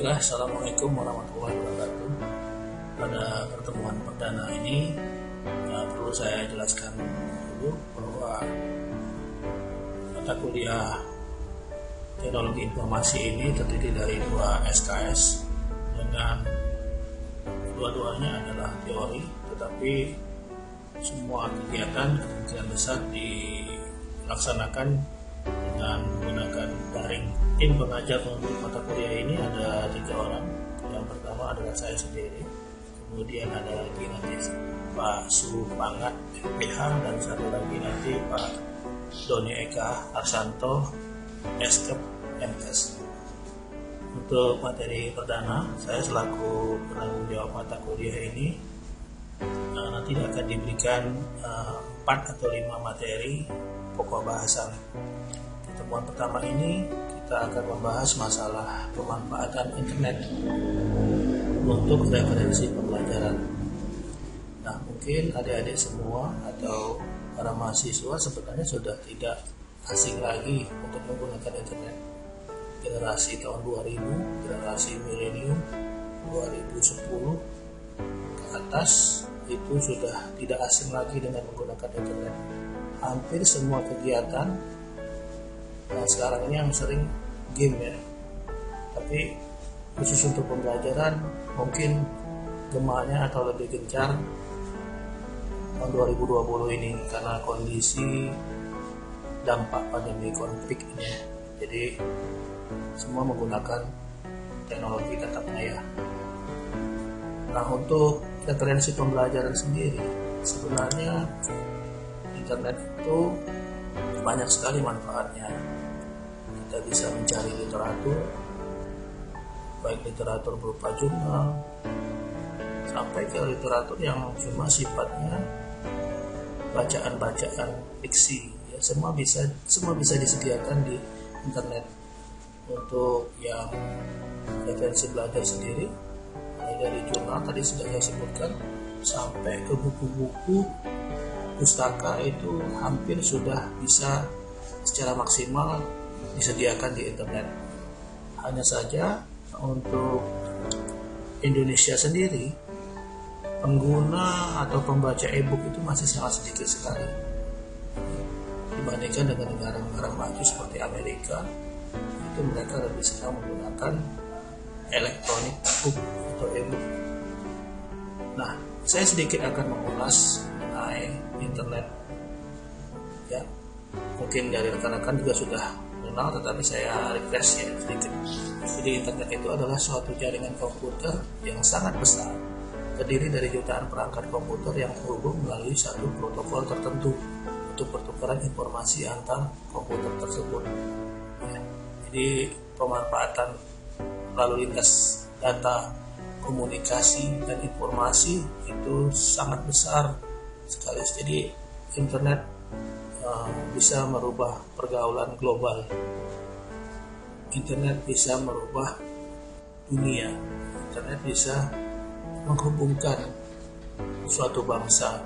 Bismillah, Assalamualaikum warahmatullahi wabarakatuh. Pada pertemuan perdana ini perlu saya jelaskan dulu bahwa mata kuliah teknologi informasi ini terdiri dari 2 SKS dengan dua-duanya adalah teori, tetapi semua kegiatan kemungkinan besar dilaksanakan dengan menggunakan daring. Tim pengajar untuk mata kuliah ini ada 3 orang. Yang pertama adalah saya sendiri, kemudian ada lagi nanti Pak Supangat FPH, dan satu lagi nanti Pak Doni Eka Arsanto Eskep MKes. Untuk materi perdana, saya selaku penanggung jawab mata kuliah ini nanti akan diberikan 4 atau 5 materi pokok bahasan. Pertemuan pertama ini kita akan membahas masalah pemanfaatan internet untuk referensi pembelajaran. Nah, mungkin adik-adik semua atau para mahasiswa sebenarnya sudah tidak asing lagi untuk menggunakan internet. Generasi tahun 2000, generasi milenium 2010 ke atas itu sudah tidak asing lagi dengan menggunakan internet. Hampir semua kegiatan sekarang ini yang sering game ya, tapi khusus untuk pembelajaran mungkin gemanya atau lebih gencar tahun 2020 ini karena kondisi dampak pandemi konflik ini. Jadi semua menggunakan teknologi tatap maya. Nah, untuk referensi pembelajaran sendiri, sebenarnya internet itu banyak sekali manfaatnya. Kita bisa mencari literatur, baik literatur berupa jurnal sampai ke literatur yang cuma sifatnya bacaan-bacaan fiksi ya, semua bisa disediakan di internet. Untuk yang referensi belajar sendiri, mulai dari jurnal tadi sudah saya sebutkan sampai ke buku-buku pustaka itu hampir sudah bisa secara maksimal disediakan di internet. Hanya saja untuk Indonesia sendiri, pengguna atau pembaca e-book itu masih sangat sedikit sekali dibandingkan dengan negara-negara maju seperti Amerika. Itu mereka lebih senang menggunakan electronic book atau e-book. Nah, saya sedikit akan mengulas mengenai internet ya. Mungkin dari rekan-rekan juga sudah mengenal, tetapi saya refresh ya sedikit. Jadi internet itu adalah suatu jaringan komputer yang sangat besar, terdiri dari jutaan perangkat komputer yang terhubung melalui satu protokol tertentu untuk pertukaran informasi antar komputer tersebut ya. Jadi pemanfaatan lalu lintas data, komunikasi, dan informasi itu sangat besar sekali. Jadi internet bisa merubah pergaulan global. Internet bisa merubah dunia. Internet bisa menghubungkan suatu bangsa,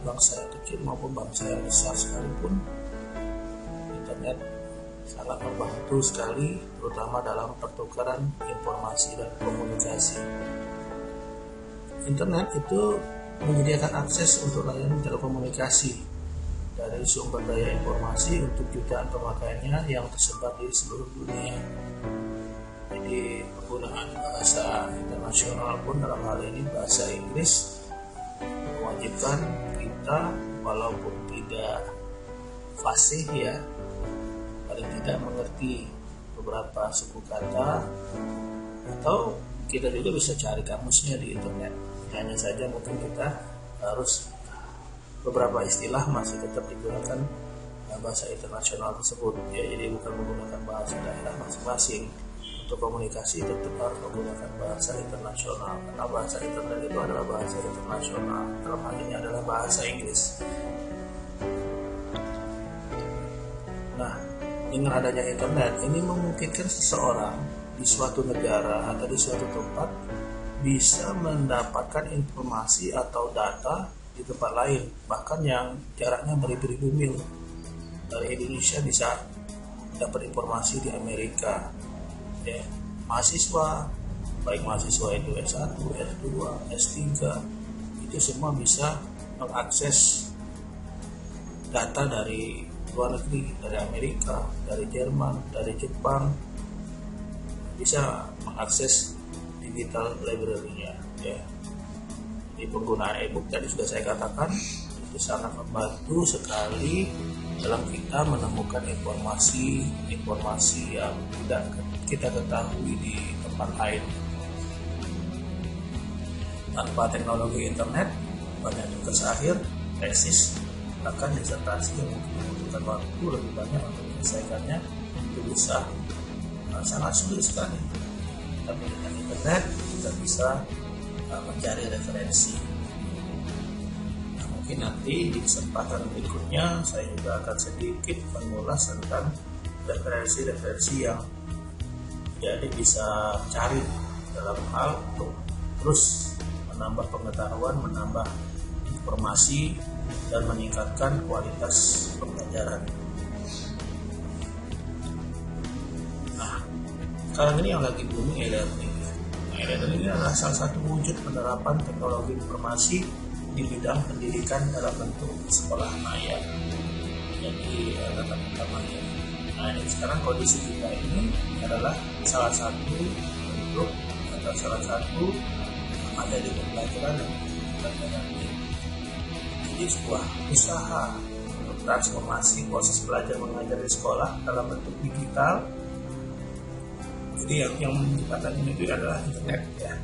bangsa yang kecil maupun bangsa yang besar sekalipun. Internet sangat membantu sekali, terutama dalam pertukaran informasi dan komunikasi. Internet itu menyediakan akses untuk layanan telekomunikasi dari sumber daya informasi untuk jutaan pemakainya yang tersebar di seluruh dunia. Jadi penggunaan bahasa internasional pun dalam hal ini bahasa Inggris mewajibkan kita walaupun tidak fasih ya, paling tidak mengerti beberapa suku kata, atau kita juga bisa cari kamusnya di internet. Hanya saja mungkin kita harus beberapa istilah masih tetap digunakan bahasa internasional tersebut ya, jadi bukan menggunakan bahasa daerah masing-masing. Untuk komunikasi tetap harus menggunakan bahasa internasional karena bahasa internet itu adalah bahasa internasional, dalam hal ini adalah bahasa Inggris. Nah, dengan adanya internet ini memungkinkan seseorang di suatu negara atau di suatu tempat bisa mendapatkan informasi atau data di tempat lain, bahkan yang jaraknya beribu-ribu mil. Dari Indonesia bisa dapat informasi di Amerika, ya, mahasiswa, baik mahasiswa itu S1, S2, S3, itu semua bisa mengakses data dari luar negeri, dari Amerika, dari Jerman, dari Jepang, bisa mengakses digital library-nya ya. Di penggunaan e-book tadi sudah saya katakan itu sangat membantu sekali dalam kita menemukan informasi yang tidak kita ketahui di tempat lain. Tanpa teknologi internet, banyak tugas akhir, tesis, bahkan disertasi yang mungkin membutuhkan waktu lebih banyak untuk menyelesaikannya itu bisa sangat sulit sekali. Tapi dengan internet kita bisa mencari referensi. Nah, mungkin nanti di kesempatan berikutnya saya juga akan sedikit mengulas tentang referensi-referensi yang jadi bisa cari dalam hal untuk terus menambah pengetahuan, menambah informasi, dan meningkatkan kualitas pembelajaran. Nah, sekarang ini yang lagi booming e-learning. E-learning ini adalah salah satu wujud penerapan teknologi informasi di bidang pendidikan dalam bentuk sekolah maya. Jadi tatap muka maya. Nah, ini sekarang kondisi kita ini adalah salah satu bentuk atau salah satu materi pembelajaran yang kita jalani. Jadi sebuah usaha untuk transformasi proses belajar mengajar di sekolah dalam bentuk digital. Jadi yang menciptakan ini itu adalah internet ya.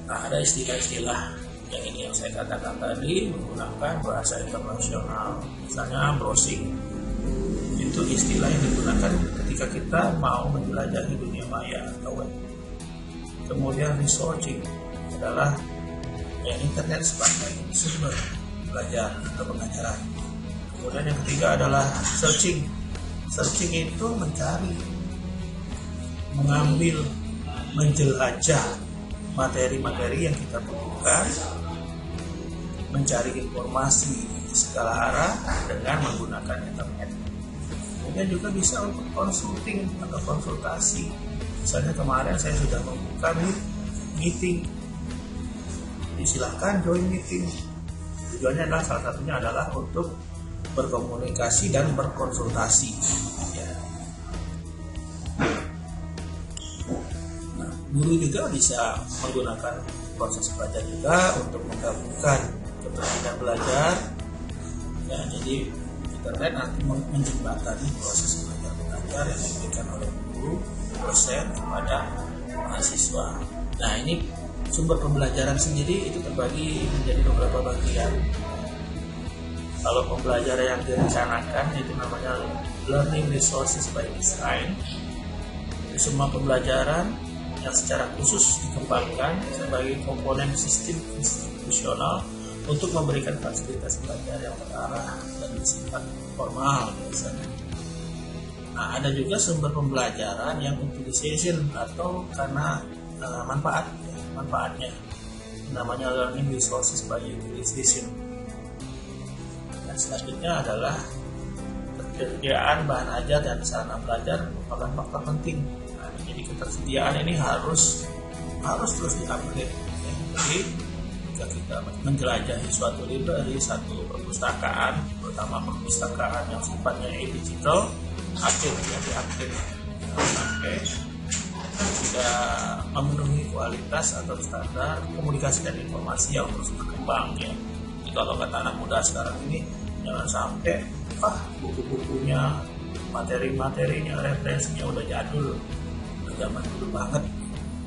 Nah, ada istilah-istilah yang ini yang saya katakan tadi menggunakan bahasa internasional, misalnya browsing. Itu istilah yang digunakan ketika kita mau menjelajahi dunia maya atau web. Kemudian researching adalah internet sebagai sumber belajar atau pengajaran. Kemudian yang ketiga adalah searching. Searching itu mencari, mengambil, menjelajah materi-materi yang kita butuhkan, mencari informasi di segala arah dengan menggunakan internet. Kemudian juga bisa untuk consulting atau konsultasi. Misalnya kemarin saya sudah membuka meeting. Jadi silahkan join meeting. Tujuannya adalah salah satunya adalah untuk berkomunikasi dan berkonsultasi. Ya. Nah, guru juga bisa menggunakan proses belajar juga untuk menggabungkan kepentingan belajar. Ya, jadi internet nanti menjembatani proses belajar yang diberikan oleh guru, dosen kepada mahasiswa. Nah, ini sumber pembelajaran sendiri itu terbagi menjadi beberapa bagian. Kalau pembelajaran yang direncanakan itu namanya learning resources by design. Itu semua pembelajaran yang secara khusus dikembangkan sebagai komponen sistem institusional untuk memberikan fasilitas belajar yang terarah dan bersifat formal biasanya. Nah, ada juga sumber pembelajaran yang utilization atau karena manfaatnya namanya learning resources by utilization. Dan selanjutnya adalah ketersediaan bahan ajar dan sarana belajar merupakan faktor penting. Nah, jadi ketersediaan ini harus terus di-upgrade. Ya. Jadi jika kita menjelajahi suatu library, satu perpustakaan, terutama perpustakaan yang sifatnya digital, update sampai tidak memenuhi kualitas atau standar komunikasi dan informasi yang terus berkembang ya. Jadi kalau kata anak muda sekarang ini, jangan sampai buku-bukunya, materi-materinya, referensinya udah jadul, udah zaman dulu banget.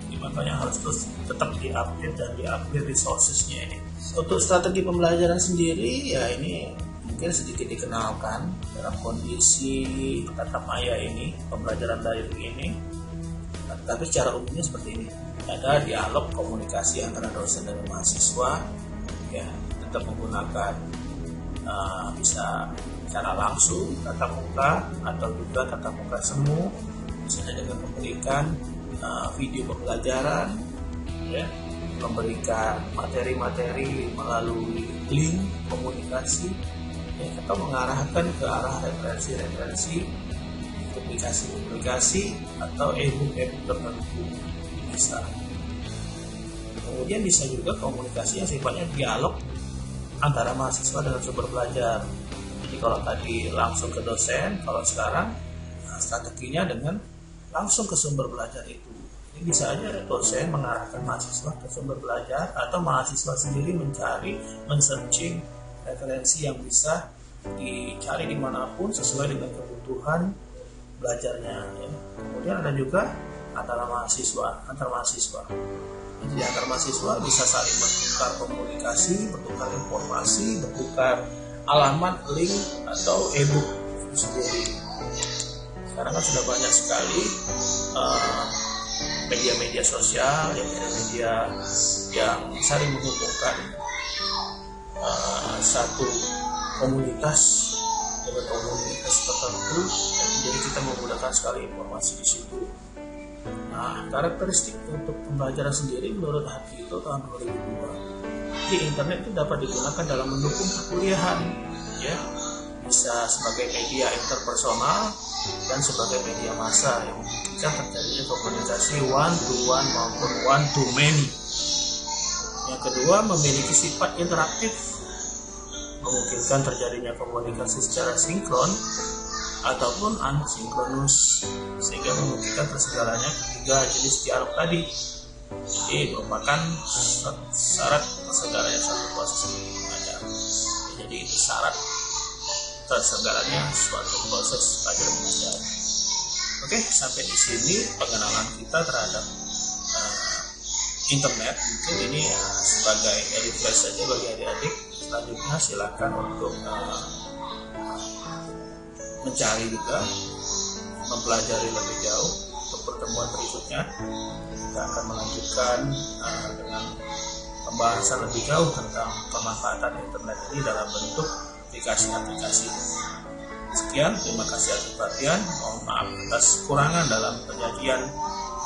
Jadi makanya harus terus tetap diupdate dan diupgrade resourcesnya ini. Untuk strategi pembelajaran sendiri ya ini mungkin sedikit dikenalkan dalam kondisi tatap maya ini, pembelajaran daring ini. Tapi secara umumnya seperti ini, ada dialog komunikasi antara dosen dan mahasiswa ya, tetap menggunakan bisa secara langsung tatap muka atau juga tatap muka semu, misalnya dengan memberikan video pembelajaran ya, memberikan materi-materi melalui link komunikasi ya, atau mengarahkan ke arah referensi-referensi publikasi atau e-book tertentu bisa. Kemudian bisa juga komunikasi yang sifatnya dialog antara mahasiswa dengan sumber belajar. Jadi kalau tadi langsung ke dosen, kalau sekarang strateginya dengan langsung ke sumber belajar itu. Ini bisa aja dosen mengarahkan mahasiswa ke sumber belajar atau mahasiswa sendiri mencari, men-searching referensi yang bisa dicari dimanapun sesuai dengan kebutuhan belajarnya. Ya. Kemudian ada juga antar mahasiswa. Jadi antar mahasiswa bisa saling bertukar komunikasi, bertukar informasi, bertukar alamat, link atau e-book sendiri. Sekarang kan sudah banyak sekali media-media sosial, media yang saling menghubungkan satu komunitas dengan komunitas tertentu, jadi kita menggunakan sekali informasi di situ. Nah, karakteristik untuk pembelajaran sendiri menurut Hakito tahun 2002, di internet itu dapat digunakan dalam mendukung perkuliahan, ya, bisa sebagai media interpersonal dan sebagai media massa yang memungkinkan terjadinya komunikasi one to one maupun one to many. Yang kedua, memiliki sifat interaktif, memungkinkan terjadinya komunikasi secara sinkron ataupun asinkronus, sehingga memungkinkan tersegaranya ketiga jenis dialog tadi. Ini merupakan syarat tersegaranya satu proses belajar. Jadi itu syarat tersegaranya suatu proses belajar mengajar. Oke, sampai di sini pengenalan kita terhadap internet. Mungkin ini sebagai refresh saja bagi adik-adik. Selanjutnya silakan untuk mencari juga, mempelajari lebih jauh. Untuk pertemuan berikutnya kita akan melanjutkan dengan pembahasan lebih jauh tentang pemanfaatan internet ini dalam bentuk aplikasi-aplikasi. Sekian, terima kasih atas perhatian. Mohon maaf atas kurangan dalam penyajian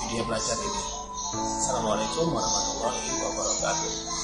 video belajar ini. Assalamualaikum warahmatullahi wabarakatuh.